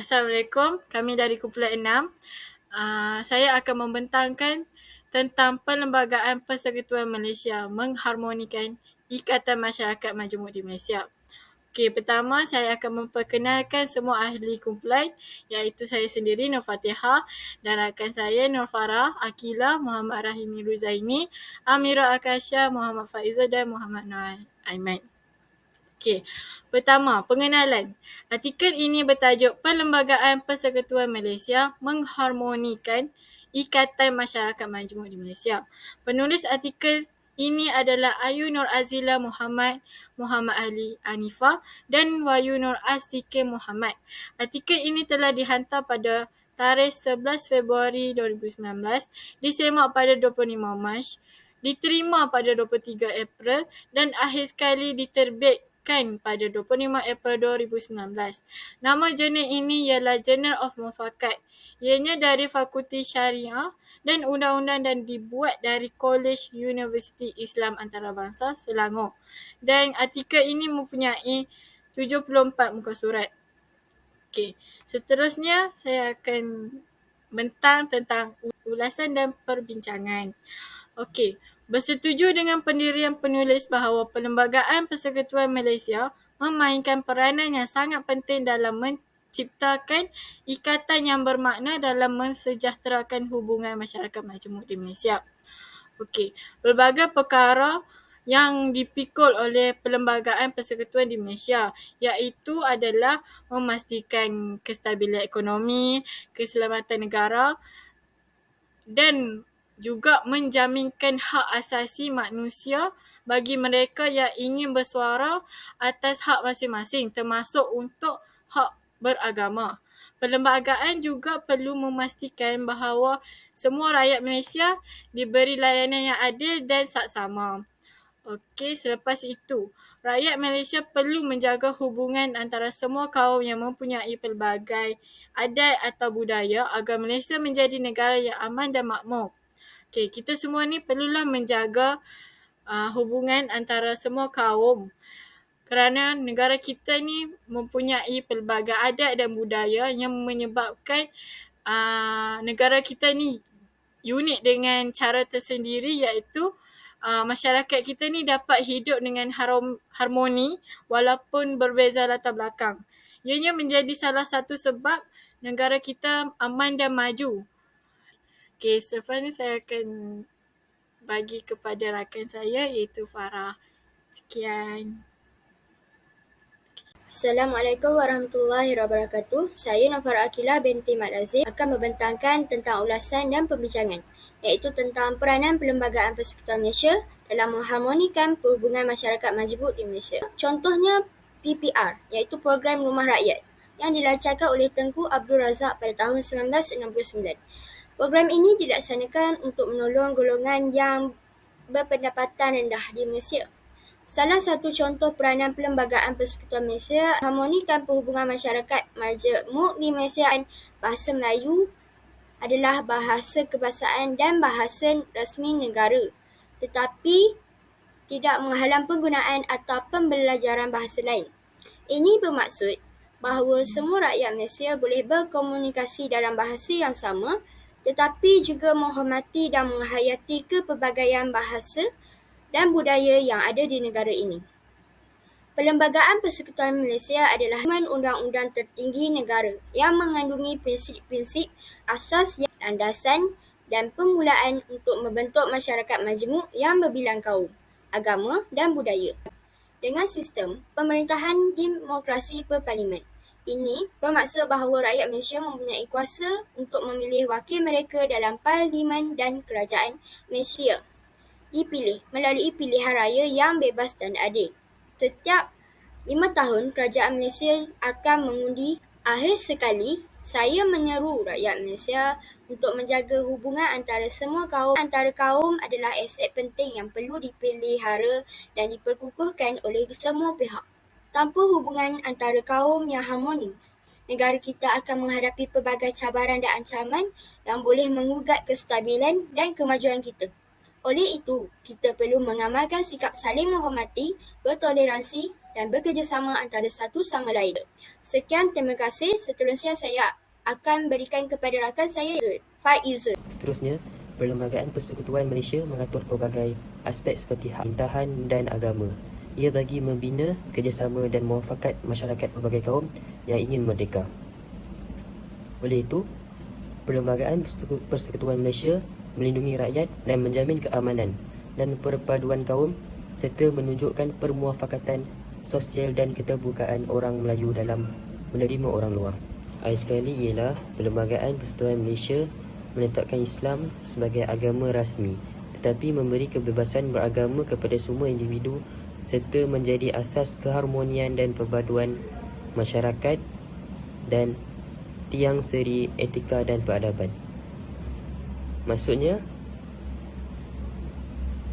Assalamualaikum, kami dari kumpulan 6. Saya akan membentangkan tentang Perlembagaan Persekutuan Malaysia mengharmonikan Ikatan Masyarakat Majmuk di Malaysia. Okey, pertama saya akan memperkenalkan semua ahli kumpulan, iaitu saya sendiri Nur Fatihah dan rakan saya Nur Farah, Akilah, Muhammad Rahimi Ruzaini, Amira Akasha, Muhammad Faizal dan Muhammad Nur Aiman. Okey, pertama, pengenalan. Artikel ini bertajuk Perlembagaan Persekutuan Malaysia mengharmonikan Ikatan Masyarakat Majmuk di Malaysia. Penulis artikel ini adalah Ayu Nur Azila Muhammad, Muhammad Ali Anifah dan Wahyu Nur Asike Muhammad. Artikel ini telah dihantar pada tarikh 11 Februari 2019, disemak pada 25 Mac, diterima pada 23 April dan akhir sekali diterbitkan pada 25 April 2019. Nama jurnal ini ialah Journal of Mufakat. Ianya dari Fakulti Syariah dan Undang-Undang dan dibuat dari College Universiti Islam Antarabangsa Selangor. Dan artikel ini mempunyai 74 muka surat. Okey, seterusnya saya akan bentang tentang ulasan dan perbincangan. Okey, bersetuju dengan pendirian penulis bahawa Perlembagaan Persekutuan Malaysia memainkan peranan yang sangat penting dalam menciptakan ikatan yang bermakna dalam mensejahterakan hubungan masyarakat majmuk di Malaysia. Okey, berbagai perkara yang dipikul oleh Perlembagaan Persekutuan di Malaysia, iaitu adalah memastikan kestabilan ekonomi, keselamatan negara dan juga menjaminkan hak asasi manusia bagi mereka yang ingin bersuara atas hak masing-masing, termasuk untuk hak beragama. Perlembagaan juga perlu memastikan bahawa semua rakyat Malaysia diberi layanan yang adil dan saksama. Okey, selepas itu, rakyat Malaysia perlu menjaga hubungan antara semua kaum yang mempunyai pelbagai adat atau budaya agar Malaysia menjadi negara yang aman dan makmur. Okey, kita semua ni perlulah menjaga hubungan antara semua kaum kerana negara kita ni mempunyai pelbagai adat dan budaya yang menyebabkan negara kita ni unik dengan cara tersendiri, iaitu masyarakat kita ni dapat hidup dengan harmoni walaupun berbeza latar belakang. Ianya menjadi salah satu sebab negara kita aman dan maju. Okey, selepas ni saya akan bagi kepada rakan saya iaitu Farah. Sekian. Assalamualaikum warahmatullahi wabarakatuh. Saya Nafar Akilah binti Mat Aziz akan membentangkan tentang ulasan dan pembincangan, iaitu tentang peranan Perlembagaan Persekutuan Malaysia dalam mengharmonikan perhubungan masyarakat majmuk di Malaysia. Contohnya PPR, iaitu Program Rumah Rakyat yang dilancarkan oleh Tengku Abdul Razak pada tahun 1969. Program ini dilaksanakan untuk menolong golongan yang berpendapatan rendah di Malaysia. Salah satu contoh peranan Perlembagaan Persekutuan Malaysia harmonikan perhubungan masyarakat majmuk di Malaysia. Bahasa Melayu adalah bahasa kebangsaan dan bahasa rasmi negara, tetapi tidak menghalang penggunaan atau pembelajaran bahasa lain. Ini bermaksud bahawa semua rakyat Malaysia boleh berkomunikasi dalam bahasa yang sama, tetapi juga menghormati dan menghayati kepelbagaian bahasa dan budaya yang ada di negara ini. Perlembagaan Persekutuan Malaysia adalah undang-undang tertinggi negara yang mengandungi prinsip-prinsip asas yang landasan dan permulaan untuk membentuk masyarakat majmuk yang berbilang kaum, agama dan budaya. Dengan sistem pemerintahan demokrasi berparlimen. Ini bermaksud bahawa rakyat Malaysia mempunyai kuasa untuk memilih wakil mereka dalam parlimen dan kerajaan Malaysia dipilih melalui pilihan raya yang bebas dan adil. Setiap 5 tahun, kerajaan Malaysia akan mengundi. Akhir sekali, saya menyeru rakyat Malaysia untuk menjaga hubungan antara semua kaum. Antara kaum adalah aset penting yang perlu dipelihara dan diperkukuhkan oleh semua pihak. Tanpa hubungan antara kaum yang harmonis, negara kita akan menghadapi pelbagai cabaran dan ancaman yang boleh mengugat kestabilan dan kemajuan kita. Oleh itu, kita perlu mengamalkan sikap saling menghormati, bertoleransi dan bekerjasama antara satu sama lain. Sekian, terima kasih. Seterusnya saya akan berikan kepada rakan saya, Faizul. Seterusnya, Perlembagaan Persekutuan Malaysia mengatur pelbagai aspek seperti hak intahan dan agama. Ia bagi membina kerjasama dan muafakat masyarakat pelbagai kaum yang ingin merdeka. Oleh itu, Perlembagaan Persekutuan Malaysia melindungi rakyat dan menjamin keamanan dan perpaduan kaum serta menunjukkan permuafakatan sosial dan keterbukaan orang Melayu dalam menerima orang luar. Akhir sekali ialah Perlembagaan Persekutuan Malaysia menetapkan Islam sebagai agama rasmi tetapi memberi kebebasan beragama kepada semua individu serta menjadi asas keharmonian dan perpaduan masyarakat dan tiang seri etika dan peradaban. Maksudnya,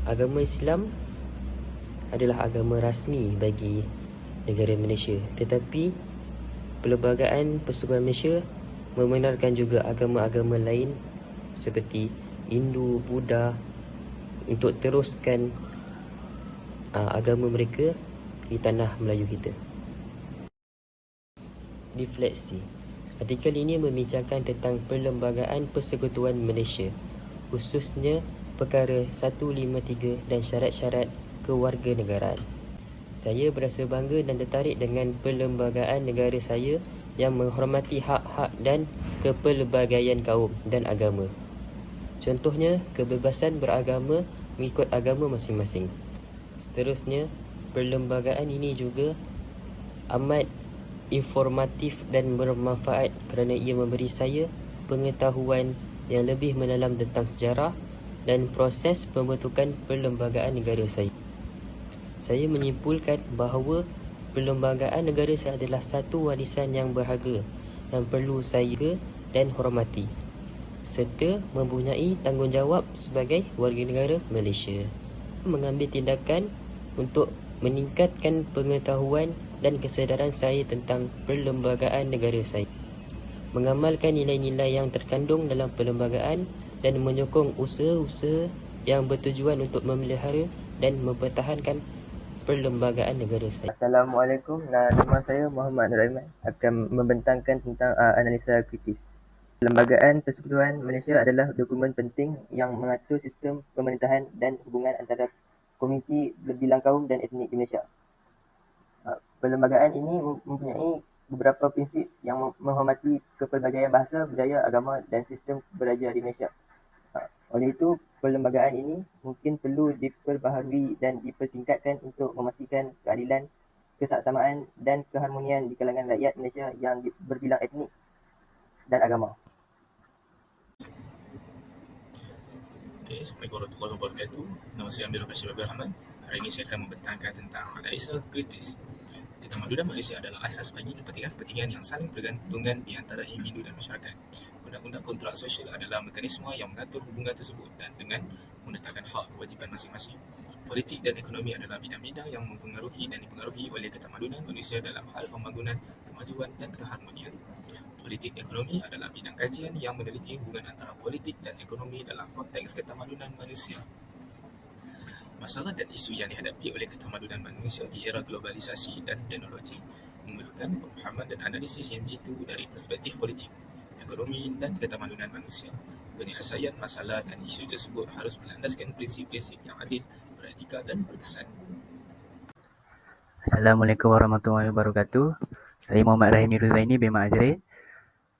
agama Islam adalah agama rasmi bagi negara Malaysia, tetapi Perlembagaan Persekutuan Malaysia membenarkan juga agama-agama lain seperti Hindu, Buddha untuk teruskan agama mereka di tanah Melayu kita. Refleksi. Artikel ini membincangkan tentang Perlembagaan Persekutuan Malaysia, khususnya perkara 153 dan syarat-syarat kewarganegaraan. Saya berasa bangga dan tertarik dengan perlembagaan negara saya yang menghormati hak-hak dan kepelbagaian kaum dan agama. Contohnya, kebebasan beragama mengikut agama masing-masing. Seterusnya, perlembagaan ini juga amat informatif dan bermanfaat kerana ia memberi saya pengetahuan yang lebih mendalam tentang sejarah dan proses pembentukan perlembagaan negara saya. Saya menyimpulkan bahawa perlembagaan negara saya adalah satu warisan yang berharga yang perlu saya dan hormati serta mempunyai tanggungjawab sebagai warga negara Malaysia. Mengambil tindakan untuk meningkatkan pengetahuan dan kesedaran saya tentang perlembagaan negara saya, mengamalkan nilai-nilai yang terkandung dalam perlembagaan dan menyokong usaha-usaha yang bertujuan untuk memelihara dan mempertahankan perlembagaan negara saya. Assalamualaikum, nama saya Muhammad Nur Aiman akan membentangkan tentang analisa kritis. Perlembagaan Persekutuan Malaysia adalah dokumen penting yang mengatur sistem pemerintahan dan hubungan antara komuniti berbilang kaum dan etnik di Malaysia. Perlembagaan ini mempunyai beberapa prinsip yang menghormati kepelbagaian bahasa, budaya, agama dan sistem beraja di Malaysia. Oleh itu, perlembagaan ini mungkin perlu diperbaharui dan dipertingkatkan untuk memastikan keadilan, kesaksamaan dan keharmonian di kalangan rakyat Malaysia yang berbilang etnik dan agama. Okay, Assalamualaikum warahmatullahi wabarakatuh. Nama saya Amir Kashif Abdul Rahman. Hari ini saya akan membentangkan tentang analisa kritis. Ketamadunan Malaysia adalah asas bagi kepentingan-kepentingan yang saling bergantungan di antara individu dan masyarakat. Undang-undang kontrak sosial adalah mekanisme yang mengatur hubungan tersebut dan dengan menetapkan hak kewajipan masing-masing. Politik dan ekonomi adalah bidang-bidang yang mempengaruhi dan dipengaruhi oleh ketamadunan manusia dalam hal pembangunan, kemajuan dan keharmonian. Politik ekonomi adalah bidang kajian yang meneliti hubungan antara politik dan ekonomi dalam konteks ketamadunan manusia. Masalah dan isu yang dihadapi oleh ketamadunan manusia di era globalisasi dan teknologi memerlukan pemahaman dan analisis yang jitu dari perspektif politik, ekonomi dan ketamadunan manusia. Penyelesaian masalah dan isu tersebut harus berlandaskan prinsip-prinsip yang adil, beretika dan berkesan. Assalamualaikum warahmatullahi wabarakatuh. Saya Muhammad Rahim Miruzaini bin Ma'azrin.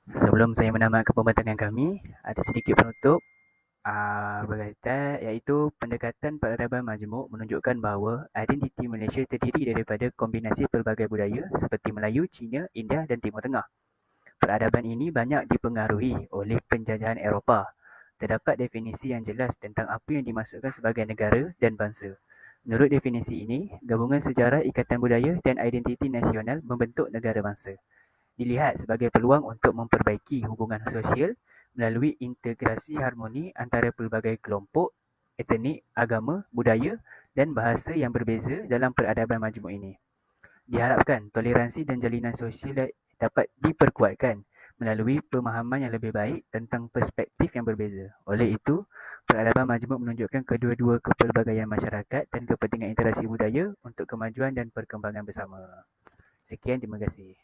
Sebelum saya menamatkan pembentangan kami, ada sedikit penutup berkaitan iaitu pendekatan peradaban majmuk menunjukkan bahawa identiti Malaysia terdiri daripada kombinasi pelbagai budaya seperti Melayu, Cina, India dan Timur Tengah. Peradaban ini banyak dipengaruhi oleh penjajahan Eropah. Terdapat definisi yang jelas tentang apa yang dimaksudkan sebagai negara dan bangsa. Menurut definisi ini, gabungan sejarah, ikatan budaya dan identiti nasional membentuk negara bangsa. Dilihat sebagai peluang untuk memperbaiki hubungan sosial melalui integrasi harmoni antara pelbagai kelompok, etnik, agama, budaya dan bahasa yang berbeza dalam peradaban majmuk ini. Diharapkan toleransi dan jalinan sosial dapat diperkuatkan melalui pemahaman yang lebih baik tentang perspektif yang berbeza. Oleh itu, Peradaban majmuk menunjukkan kedua-dua kepelbagaian masyarakat dan kepentingan interaksi budaya untuk kemajuan dan perkembangan bersama. Sekian, terima kasih.